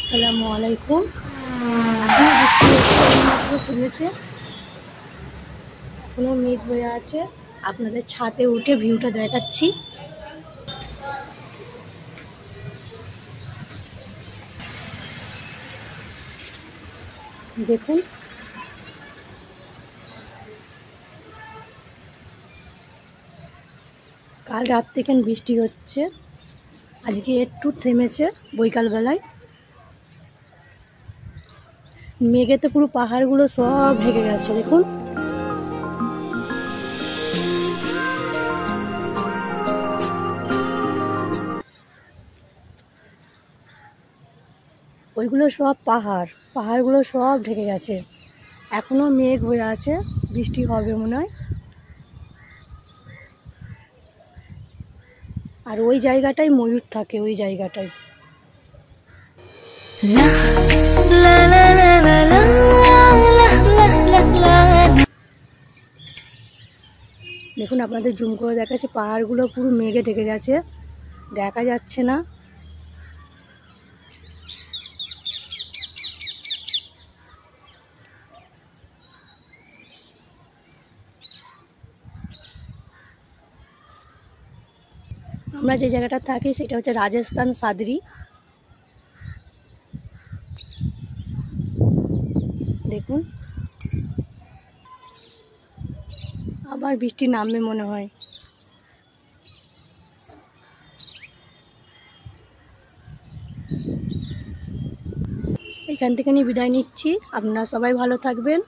আসসালামু আলাইকুম। এখন বৃষ্টি হচ্ছে, এইমাত্র থেমেছে। এখনো মেঘ হয়ে আছে। আপনাদের ছাদে উঠে ভিউটা দেখাচ্ছি। দেখুন, কাল রাত থেকে বৃষ্টি হচ্ছে, আজকে একটু থেমেছে বৈকালবেলায়। মেঘেতে পুরো পাহাড়গুলো সব ঢেকে গেছে। দেখুন, ওইগুলো সব পাহাড়গুলো সব ঢেকে গেছে। এখনো মেঘ হয়ে আছে, বৃষ্টি হবে মনে হয়। আর ওই জায়গাটাই ময়ূর থাকে, ওই জায়গাটায়। দেখুন, আপনাদের জুম করে দেখাচ্ছে, পাহাড়গুলো পুরো মেঘে ঢেকে গেছে, দেখা যাচ্ছে না। আমরা যে জায়গাটা থাকি সেটা হচ্ছে রাজস্থান সাদরি। দেখুন, আবার বৃষ্টি নামবে মনে হয়। এখান থেকে নিয়ে বিদায় নিচ্ছি। আপনারা সবাই ভালো থাকবেন।